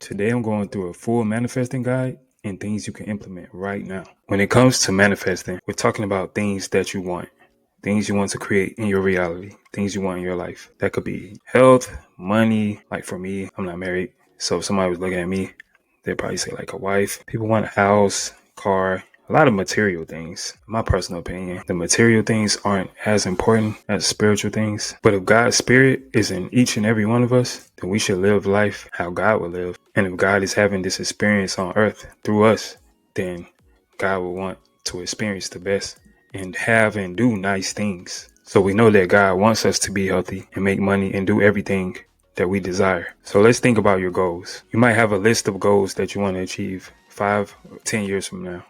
Today I'm going through a full manifesting guide and things you can implement right now. When it comes to manifesting, we're talking about things that you want, things you want to create in your reality, things you want in your life. That could be health, money. Like for me, I'm not married. So if somebody was looking at me, they'd probably say like a wife. People want a house, car, a lot of material things. In my personal opinion, the material things aren't as important as spiritual things. But if God's spirit is in each and every one of us, then we should live life how God would live. And if God is having this experience on earth through us, then God will want to experience the best and have and do nice things. So we know that God wants us to be healthy and make money and do everything that we desire. So let's think about your goals. You might have a list of goals that you want to achieve 5 or 10 years from now.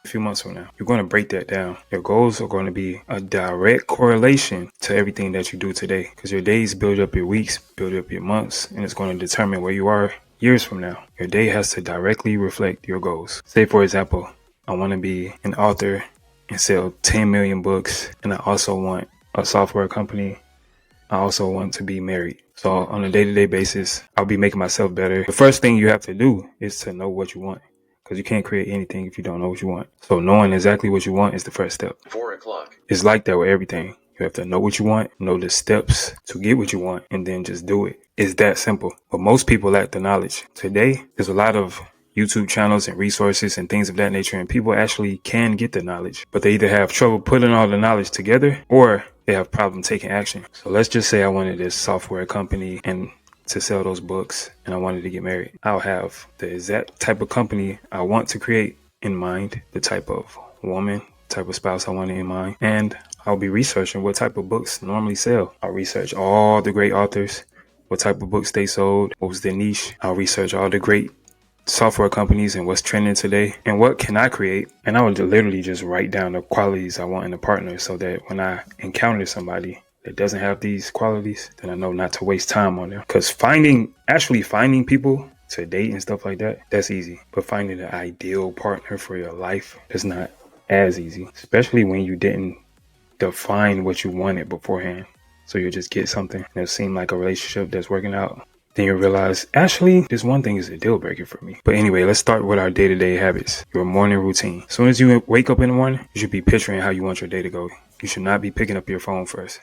A few months from now, you're going to break that down. Your goals are going to be a direct correlation to everything that you do today, because your days build up your weeks, build up your months, and it's going to determine where you are years from now. Your day has to directly reflect your goals. Say, for example, I want to be an author and sell 10 million books, and I also want a software company. I also want to be married. So on a day-to-day basis, I'll be making myself better. The first thing you have to do is to know what you want, because you can't create anything if you don't know what you want. So knowing exactly what you want is the first step. 4 o'clock. It's like that with everything. You have to know what you want, know the steps to get what you want, and then just do it. It's that simple. But most people lack the knowledge. Today, there's a lot of YouTube channels and resources and things of that nature, and people actually can get the knowledge, but they either have trouble putting all the knowledge together or they have problem taking action. So let's just say I wanted this software company and to sell those books, and I wanted to get married. I'll have the exact type of company I want to create in mind, the type of woman, type of spouse I want in mind, and I'll be researching what type of books normally sell. I'll research all the great authors, what type of books they sold, what was their niche. I'll research all the great software companies and what's trending today and what can I create. And I would literally just write down the qualities I want in a partner, so that when I encounter somebody that doesn't have these qualities, then I know not to waste time on them. Because finding people to date and stuff like that, that's easy. But finding the ideal partner for your life is not as easy, especially when you didn't define what you wanted beforehand. So you just get something that seemed like a relationship that's working out. Then you realize, actually, this one thing is a deal breaker for me. But anyway, let's start with our day-to-day habits, your morning routine. As soon as you wake up in the morning, you should be picturing how you want your day to go. You should not be picking up your phone first.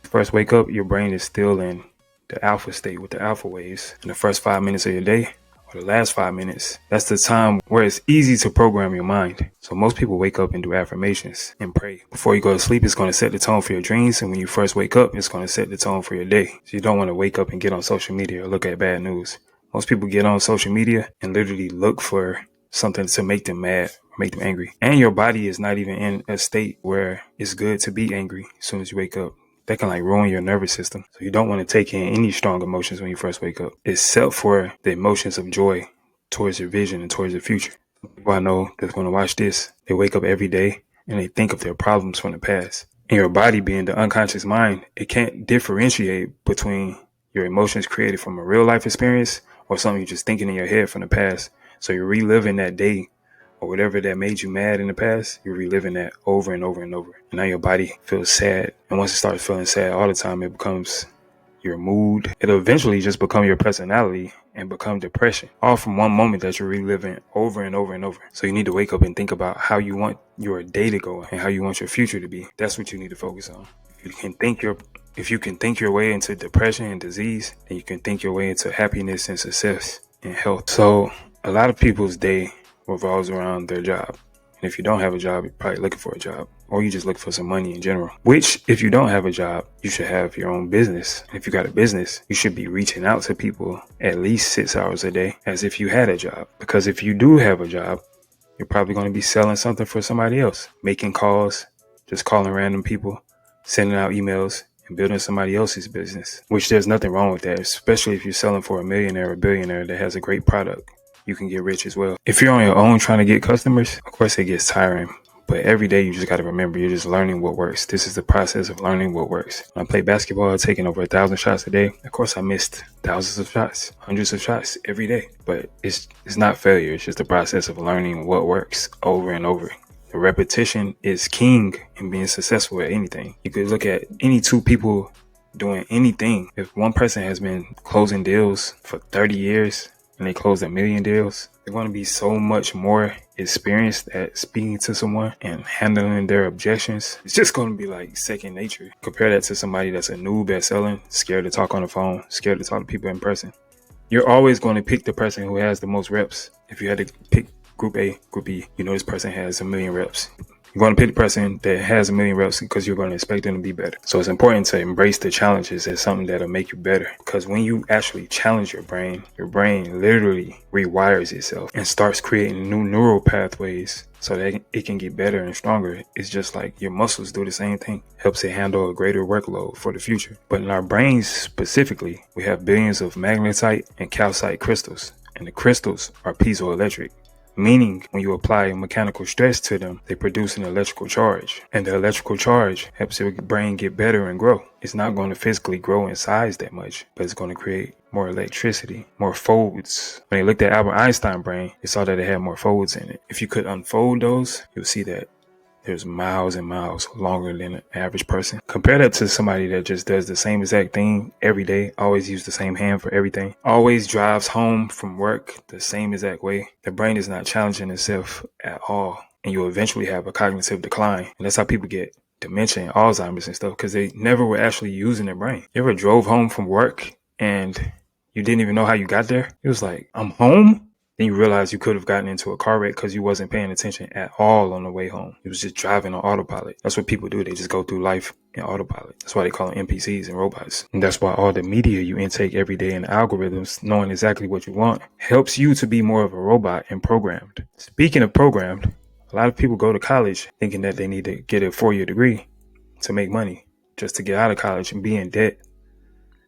First wake up, your brain is still in the alpha state with the alpha waves. In the first 5 minutes of your day, or the last 5 minutes, that's the time where it's easy to program your mind. So most people wake up and do affirmations and pray. Before you go to sleep, it's going to set the tone for your dreams. And when you first wake up, it's going to set the tone for your day. So you don't want to wake up and get on social media or look at bad news. Most people get on social media and literally look for something to make them mad or make them angry. And your body is not even in a state where it's good to be angry as soon as you wake up. That can ruin your nervous system. So you don't want to take in any strong emotions when you first wake up, except for the emotions of joy towards your vision and towards the future. People I know that's going to watch this, they wake up every day and they think of their problems from the past. And your body, being the unconscious mind, it can't differentiate between your emotions created from a real life experience or something you're just thinking in your head from the past. So you're reliving that day or whatever that made you mad in the past, you're reliving that over and over and over. And now your body feels sad. And once it starts feeling sad all the time, it becomes your mood. It'll eventually just become your personality and become depression, all from one moment that you're reliving over and over and over. So you need to wake up and think about how you want your day to go and how you want your future to be. That's what you need to focus on. If you can think your way into depression and disease, then you can think your way into happiness and success and health. So a lot of people's day revolves around their job. And if you don't have a job, you're probably looking for a job, or you just look for some money in general. Which, if you don't have a job, you should have your own business. And if you got a business, you should be reaching out to people at least 6 hours a day as if you had a job. Because if you do have a job, you're probably going to be selling something for somebody else, making calls, just calling random people, sending out emails, and building somebody else's business. Which there's nothing wrong with that, especially if you're selling for a millionaire or billionaire that has a great product. You can get rich as well. If you're on your own trying to get customers, of course it gets tiring. But every day you just got to remember, you're just learning what works. This is the process of learning what works. When I played basketball, taking over 1,000 shots a day. Of course I missed thousands of shots, hundreds of shots every day. But it's not failure. It's just the process of learning what works over and over. The repetition is king in being successful at anything. You could look at any two people doing anything. If one person has been closing deals for 30 years, and they close 1,000,000 deals, they're going to be so much more experienced at speaking to someone and handling their objections. It's just going to be like second nature. Compare that to somebody that's a noob at selling, scared to talk on the phone, scared to talk to people in person. You're always going to pick the person who has the most reps. If you had to pick group A, group B, you know this person has 1,000,000 reps. You're going to pick the person that has 1,000,000 reps because you're going to expect them to be better. So it's important to embrace the challenges as something that'll make you better. Because when you actually challenge your brain literally rewires itself and starts creating new neural pathways so that it can get better and stronger. It's just like your muscles do the same thing. Helps it handle a greater workload for the future. But in our brains specifically, we have billions of magnetite and calcite crystals. And the crystals are piezoelectric. Meaning, when you apply mechanical stress to them, they produce an electrical charge. And the electrical charge helps your brain get better and grow. It's not going to physically grow in size that much, but it's going to create more electricity, more folds. When they looked at Albert Einstein's brain, they saw that it had more folds in it. If you could unfold those, you'll see that there's miles and miles longer than an average person. Compare that to somebody that just does the same exact thing every day, always use the same hand for everything, always drives home from work the same exact way. The brain is not challenging itself at all, and you'll eventually have a cognitive decline. And that's how people get dementia and Alzheimer's and stuff, because they never were actually using their brain. You ever drove home from work and you didn't even know how you got there? It was like, I'm home? Then you realize you could have gotten into a car wreck because you wasn't paying attention at all on the way home. It was just driving on autopilot. That's what people do. They just go through life in autopilot. That's why they call them NPCs and robots. And that's why all the media you intake every day and algorithms, knowing exactly what you want, helps you to be more of a robot and programmed. Speaking of programmed, a lot of people go to college thinking that they need to get a 4-year degree to make money, just to get out of college and be in debt.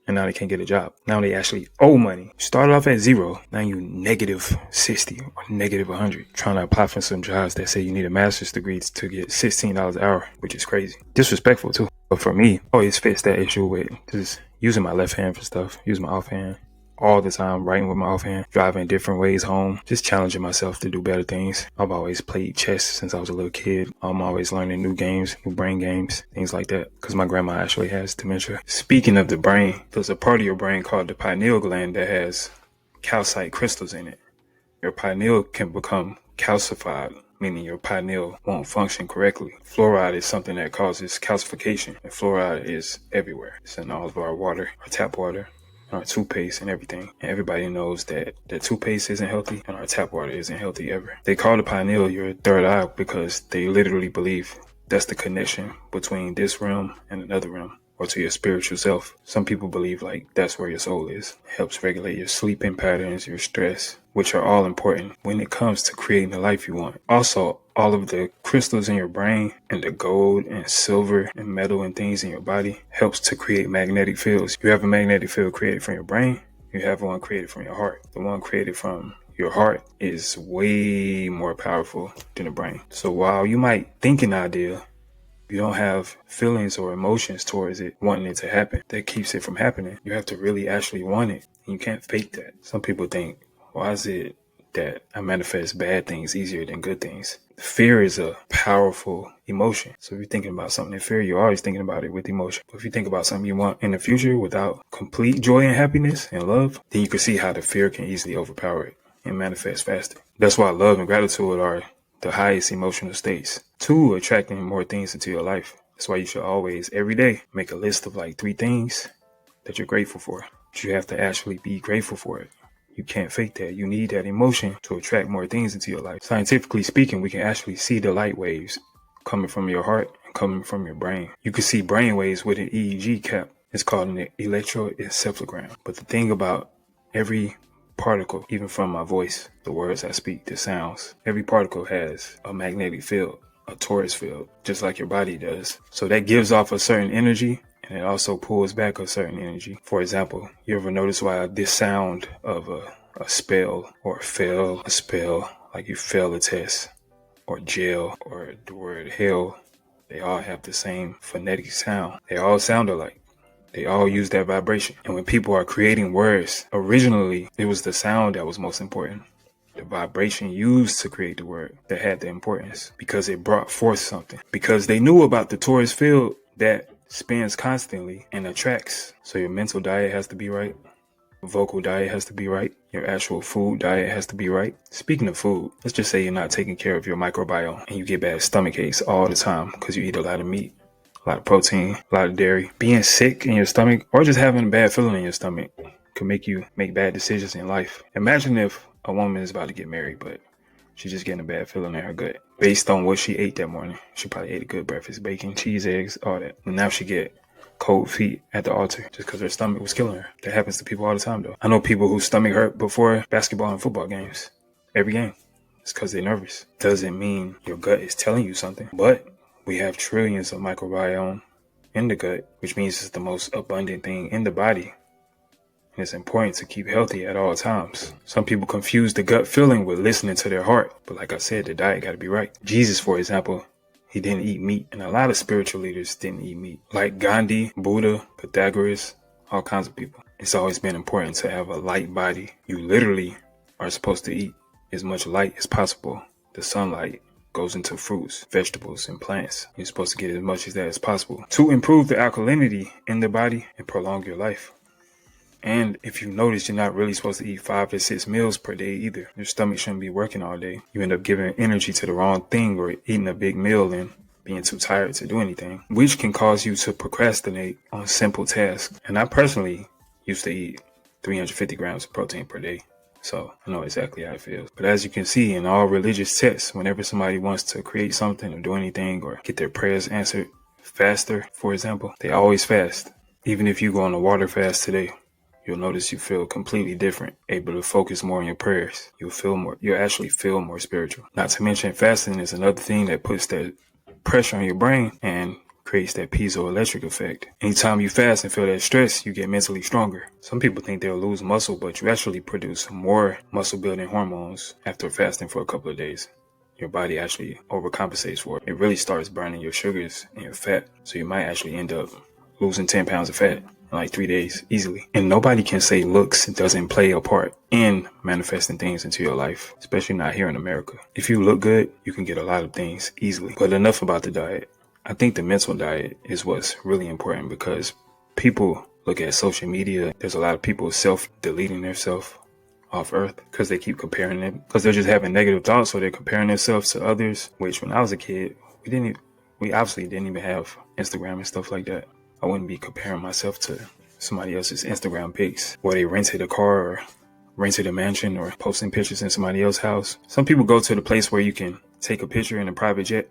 And now they can't get a job. Now they actually owe money. Started off at 0. Now you negative 60 or negative 100. Trying to apply for some jobs that say you need a master's degree to get $16 an hour, which is crazy. Disrespectful too. But for me, I always fix that issue with just using my left hand for stuff. Using my offhand all the time, writing with my offhand, driving different ways home, just challenging myself to do better things. I've always played chess since I was a little kid. I'm always learning new games, new brain games, things like that, because my grandma actually has dementia. Speaking of the brain, there's a part of your brain called the pineal gland that has calcite crystals in it. Your pineal can become calcified, meaning your pineal won't function correctly. Fluoride is something that causes calcification, and fluoride is everywhere. It's in all of our water, our tap water, our toothpaste and everything. And everybody knows that the toothpaste isn't healthy and our tap water isn't healthy ever. They call the pineal your third eye because they literally believe that's the connection between this realm and another realm, or to your spiritual self. Some people believe like that's where your soul is. It helps regulate your sleeping patterns, your stress, which are all important when it comes to creating the life you want. Also, all of the crystals in your brain and the gold and silver and metal and things in your body helps to create magnetic fields. You have a magnetic field created from your brain. You have one created from your heart. The one created from your heart is way more powerful than the brain. So while you might think an idea, you don't have feelings or emotions towards it wanting it to happen. That keeps it from happening. You have to really actually want it. And you can't fake that. Some people think, why is it that I manifest bad things easier than good things? Fear is a powerful emotion. So if you're thinking about something in fear, you're always thinking about it with emotion. But if you think about something you want in the future without complete joy and happiness and love, then you can see how the fear can easily overpower it and manifest faster. That's why love and gratitude are the highest emotional states to attracting more things into your life. That's why you should always, every day, make a list of like 3 things that you're grateful for. But you have to actually be grateful for it. You can't fake that. You need that emotion to attract more things into your life. Scientifically speaking, we can actually see the light waves coming from your heart and coming from your brain. You can see brain waves with an EEG cap. It's called an electroencephalogram. But the thing about every particle, even from my voice, the words I speak, the sounds, every particle has a magnetic field, a torus field, just like your body does. So that gives off a certain energy, and it also pulls back a certain energy. For example, you ever notice why this sound of a spell or fail a spell, like you fail a test, or jail, or the word hell, they all have the same phonetic sound. They all sound alike. They all use that vibration. And when people are creating words, originally it was the sound that was most important. The vibration used to create the word that had the importance, because it brought forth something. Because they knew about the torus field that spins constantly and attracts. So your mental diet has to be right. vocal diet has to be right. Your actual food diet has to be right. Speaking of food, let's just say you're not taking care of your microbiome and you get bad stomach aches all the time because you eat a lot of meat, a lot of protein, a lot of dairy. Being sick in your stomach or just having a bad feeling in your stomach can make you make bad decisions in life. Imagine if a woman is about to get married, but she's just getting a bad feeling in her gut based on what she ate that morning. She probably ate a good breakfast, bacon, cheese, eggs, all that. And now she get cold feet at the altar just because her stomach was killing her. That happens to people all the time, though. I know people whose stomach hurt before basketball and football games. Every game. It's because they're nervous. Doesn't mean your gut is telling you something, but we have trillions of microbiome in the gut, which means it's the most abundant thing in the body. And it's important to keep healthy at all times. Some people confuse the gut feeling with listening to their heart. But like I said, the diet got to be right. Jesus, for example, he didn't eat meat. And a lot of spiritual leaders didn't eat meat. Like Gandhi, Buddha, Pythagoras, all kinds of people. It's always been important to have a light body. You literally are supposed to eat as much light as possible. The sunlight goes into fruits, vegetables, and plants. You're supposed to get as much as that as possible to improve the alkalinity in the body and prolong your life. And if you notice, you're not really supposed to eat 5 to 6 meals per day either. Your stomach shouldn't be working all day. You end up giving energy to the wrong thing or eating a big meal and being too tired to do anything, which can cause you to procrastinate on simple tasks. And I personally used to eat 350 grams of protein per day. So I know exactly how it feels. But as you can see in all religious texts, whenever somebody wants to create something or do anything or get their prayers answered faster, for example, they always fast. Even if you go on a water fast today, you'll notice you feel completely different, able to focus more on your prayers. You'll actually feel more spiritual. Not to mention fasting is another thing that puts that pressure on your brain and creates that piezoelectric effect. Anytime you fast and feel that stress, you get mentally stronger. Some people think they'll lose muscle, but you actually produce more muscle building hormones after fasting for a couple of days. Your body actually overcompensates for it. It really starts burning your sugars and your fat. So you might actually end up losing 10 pounds of fat in like 3 days easily. And nobody can say looks doesn't play a part in manifesting things into your life, especially not here in America. If you look good, you can get a lot of things easily. But enough about the diet. I think the mental diet is what's really important because people look at social media. There's a lot of people self-deleting themselves off earth because they keep comparing them because they're just having negative thoughts. So they're comparing themselves to others, which when I was a kid, we obviously didn't even have Instagram and stuff like that. I wouldn't be comparing myself to somebody else's Instagram pics where they rented a car or rented a mansion or posting pictures in somebody else's house. Some people go to the place where you can take a picture in a private jet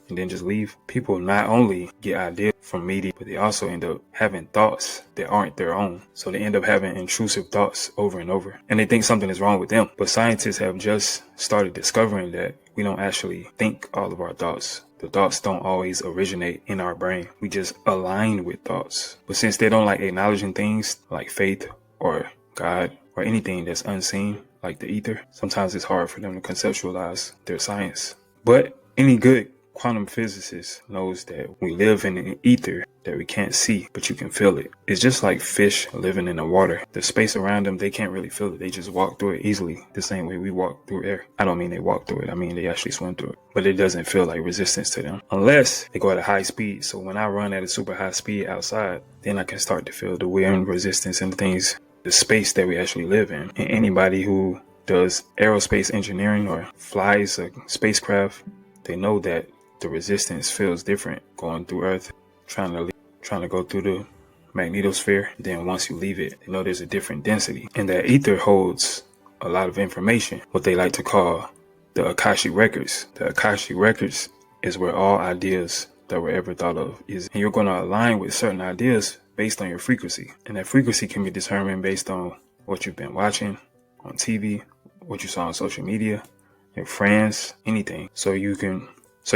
and then just leave. People not only get ideas from media, but they also end up having thoughts that aren't their own. So they end up having intrusive thoughts over and over. And they think something is wrong with them. But scientists have just started discovering that we don't actually think all of our thoughts. The thoughts don't always originate in our brain. We just align with thoughts. But since they don't like acknowledging things like faith or God or anything that's unseen, like the ether, sometimes it's hard for them to conceptualize their science. But any good quantum physicist knows that we live in an ether that we can't see, but you can feel it. It's just like fish living in the water. The space around them, they can't really feel it. They just walk through it easily, the same way we walk through air. I don't mean they walk through it. I mean they actually swim through it. But it doesn't feel like resistance to them unless they go at a high speed. So when I run at a super high speed outside, then I can start to feel the wind resistance and things, the space that we actually live in. And anybody who does aerospace engineering or flies a spacecraft, they know that the resistance feels different going through Earth, trying to go through the magnetosphere. Then once you leave it, they know there's a different density. And that ether holds a lot of information, what they like to call the Akashic Records. The Akashic Records is where all ideas that were ever thought of is. And you're going to align with certain ideas based on your frequency. And that frequency can be determined based on what you've been watching on TV, what you saw on social media, your friends, anything. So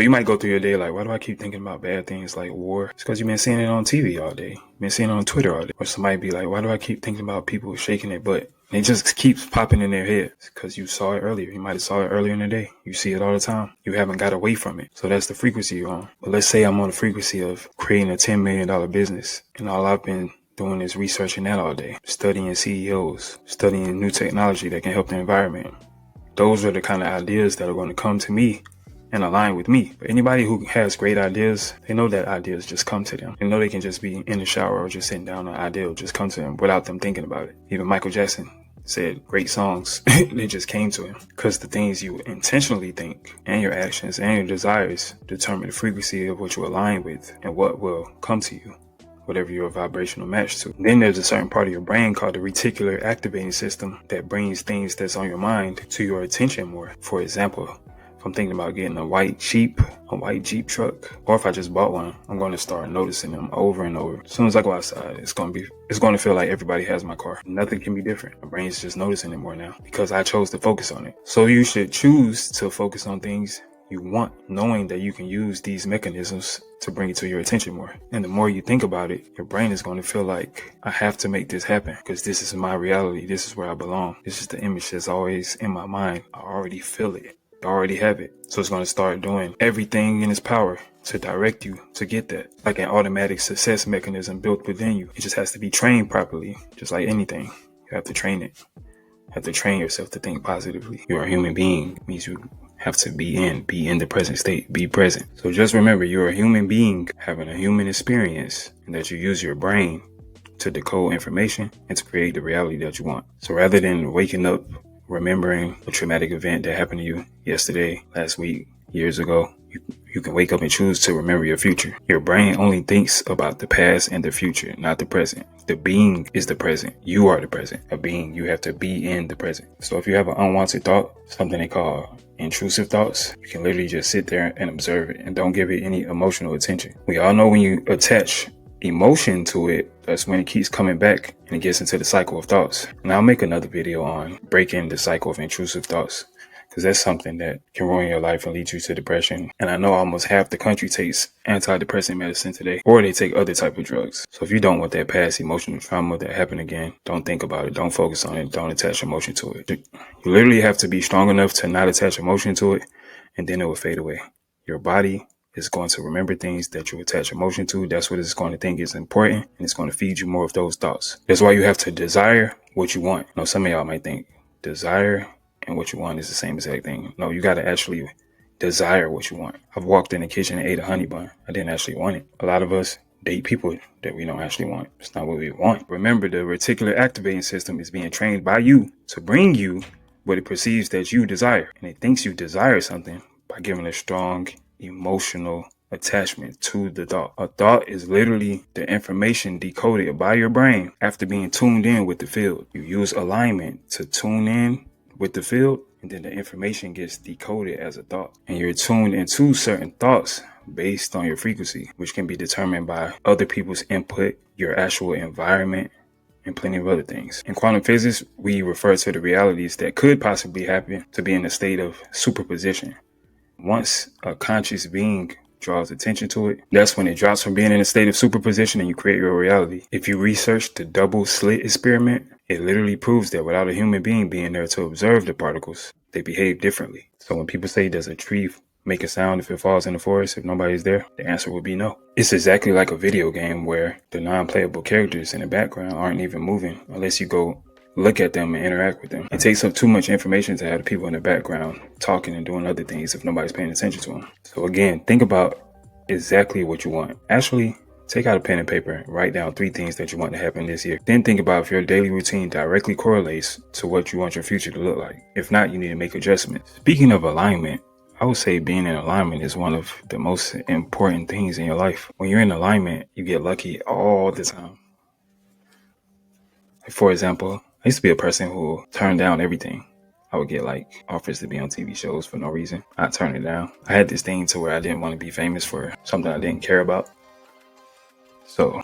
you might go through your day like, why do I keep thinking about bad things like war? It's because you've been seeing it on TV all day. You've been seeing it on Twitter all day. Or somebody be like, why do I keep thinking about people shaking their butt? And it just keeps popping in their head. It's because you saw it earlier. You might have saw it earlier in the day. You see it all the time. You haven't got away from it. So that's the frequency you're on. But let's say I'm on the frequency of creating a $10 million business. And all I've been doing is researching that all day. Studying CEOs. Studying new technology that can help the environment. Those are the kind of ideas that are going to come to me and align with me. But anybody who has great ideas, they know that ideas just come to them. They know they can just be in the shower or just sitting down, an idea will just come to them without them thinking about it. Even Michael Jackson said great songs, they just came to him, because the things you intentionally think and your actions and your desires determine the frequency of what you align with and what will come to you, whatever your vibrational match to. Then there's a certain part of your brain called the reticular activating system that brings things that's on your mind to your attention more. For example, if I'm thinking about getting a white Jeep truck, or if I just bought one, I'm going to start noticing them over and over. As soon as I go outside, it's going to feel like everybody has my car. Nothing can be different. My brain's just noticing it more now because I chose to focus on it. So you should choose to focus on things you want, knowing that you can use these mechanisms to bring it to your attention more. And the more you think about it, your brain is going to feel like, I have to make this happen because this is my reality. This is where I belong. This is the image that's always in my mind. I already feel it. I already have it. So it's going to start doing everything in its power to direct you to get that, like an automatic success mechanism built within you. It just has to be trained properly, just like anything. You have to train it. You have to train yourself to think positively. You're a human being. It means you have to be in the present state, be present. So just remember, you're a human being having a human experience, and that you use your brain to decode information and to create the reality that you want. So rather than waking up remembering a traumatic event that happened to you yesterday, last week, years ago, you can wake up and choose to remember your future. Your brain only thinks about the past and the future, not the present. The being is the present. You are the present. A being, you have to be in the present. So if you have an unwanted thought, something they call intrusive thoughts, you can literally just sit there and observe it and don't give it any emotional attention. We all know when you attach emotion to it, that's when it keeps coming back and it gets into the cycle of thoughts. And I'll make another video on breaking the cycle of intrusive thoughts, because that's something that can ruin your life and lead you to depression. And I know almost half the country takes antidepressant medicine today, or they take other type of drugs. So if you don't want that past emotional trauma that happened again, don't think about it. Don't focus on it. Don't attach emotion to it. You literally have to be strong enough to not attach emotion to it, and then it will fade away. Your body is going to remember things that you attach emotion to. That's what it's going to think is important, and it's going to feed you more of those thoughts. That's why you have to desire what you want. Now, some of y'all might think desire and what you want is the same exact thing. No, you got to actually desire what you want. I've walked in the kitchen and ate a honey bun. I didn't actually want it. A lot of us date people that we don't actually want. It's not what we want. Remember, the reticular activating system is being trained by you to bring you what it perceives that you desire. And it thinks you desire something by giving a strong emotional attachment to the thought. A thought is literally the information decoded by your brain after being tuned in with the field. You use alignment to tune in with the field, and then the information gets decoded as a thought. And you're tuned into certain thoughts based on your frequency, which can be determined by other people's input, your actual environment, and plenty of other things. In quantum physics, we refer to the realities that could possibly happen to be in a state of superposition. Once a conscious being draws attention to it, that's when it drops from being in a state of superposition and you create your reality. If you research the double slit experiment, it literally proves that without a human being being there to observe the particles, they behave differently. So when people say, does a tree make a sound if it falls in the forest if nobody's there? The answer would be no. It's exactly like a video game where the non-playable characters in the background aren't even moving unless you go look at them and interact with them. It takes up too much information to have the people in the background talking and doing other things if nobody's paying attention to them. So again, think about exactly what you want. Actually, take out a pen and paper and write down 3 things that you want to happen this year. Then think about if your daily routine directly correlates to what you want your future to look like. If not, you need to make adjustments. Speaking of alignment, I would say being in alignment is one of the most important things in your life. When you're in alignment, you get lucky all the time. For example, I used to be a person who turned down everything. I would get offers to be on TV shows for no reason. I'd turn it down. I had this thing to where I didn't want to be famous for something I didn't care about. So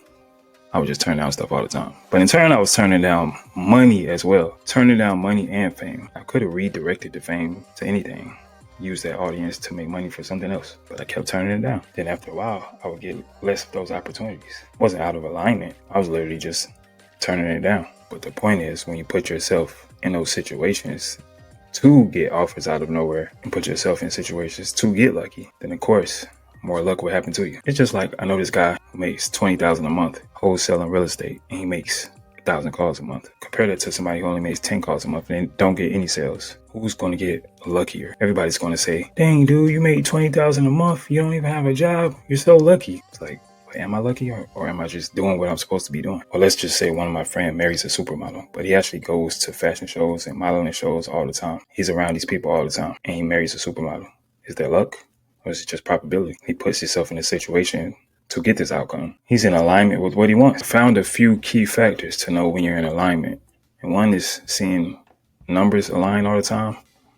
I would just turn down stuff all the time. But in turn, I was turning down money as well. Turning down money and fame. I could have redirected the fame to anything. Use that audience to make money for something else. But I kept turning it down. Then after a while, I would get less of those opportunities. It wasn't out of alignment. I was literally just turning it down. But the point is, when you put yourself in those situations to get offers out of nowhere and put yourself in situations to get lucky, then of course, more luck will happen to you. It's just like, I know this guy who makes $20,000 a month wholesaling real estate, and he makes 1,000 calls a month. Compare that to somebody who only makes 10 calls a month and don't get any sales. Who's going to get luckier? Everybody's going to say, dang, dude, you made 20,000 a month. You don't even have a job. You're so lucky. It's like, am I lucky or am I just doing what I'm supposed to be doing? Well, let's just say one of my friends marries a supermodel, but he actually goes to fashion shows and modeling shows all the time. He's around these people all the time and he marries a supermodel. Is that luck or is it just probability? He puts himself in a situation to get this outcome. He's in alignment with what he wants. I found a few key factors to know when you're in alignment. And one is seeing numbers align all the time,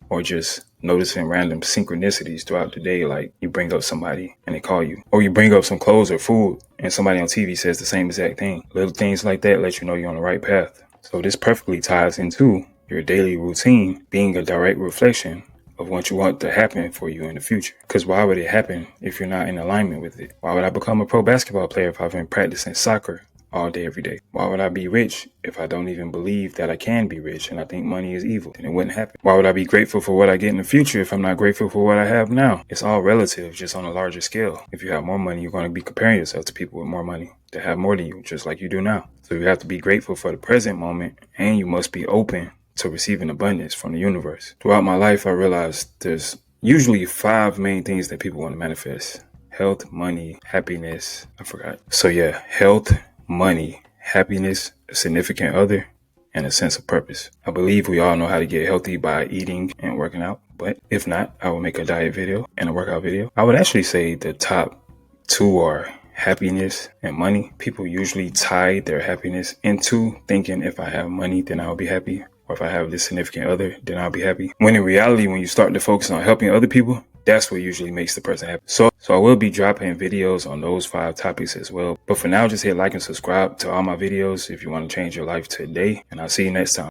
or just noticing random synchronicities throughout the day, like you bring up somebody and they call you, or you bring up some clothes or food and somebody on TV says the same exact thing. Little things like that let you know you're on the right path. So this perfectly ties into your daily routine being a direct reflection of what you want to happen for you in the future. Because why would it happen if you're not in alignment with it? Why would I become a pro basketball player if I've been practicing soccer all day, every day? Why would I be rich if I don't even believe that I can be rich and I think money is evil? Then it wouldn't happen. Why would I be grateful for what I get in the future if I'm not grateful for what I have now? It's all relative, just on a larger scale. If you have more money, you're going to be comparing yourself to people with more money that have more than you, just like you do now. So you have to be grateful for the present moment, and you must be open to receiving abundance from the universe. Throughout my life, I realized there's usually 5 main things that people want to manifest: health, money, happiness. I forgot. So yeah, health, money, happiness, a significant other, and a sense of purpose. I believe we all know how to get healthy by eating and working out, but if not, I will make a diet video and a workout video. I would actually say the top 2 are happiness and money. People usually tie their happiness into thinking, if I have money, then I'll be happy. Or if I have this significant other, then I'll be happy. When in reality, when you start to focus on helping other people, that's what usually makes the person happy. So I will be dropping videos on those 5 topics as well. But for now, just hit like and subscribe to all my videos if you want to change your life today. And I'll see you next time.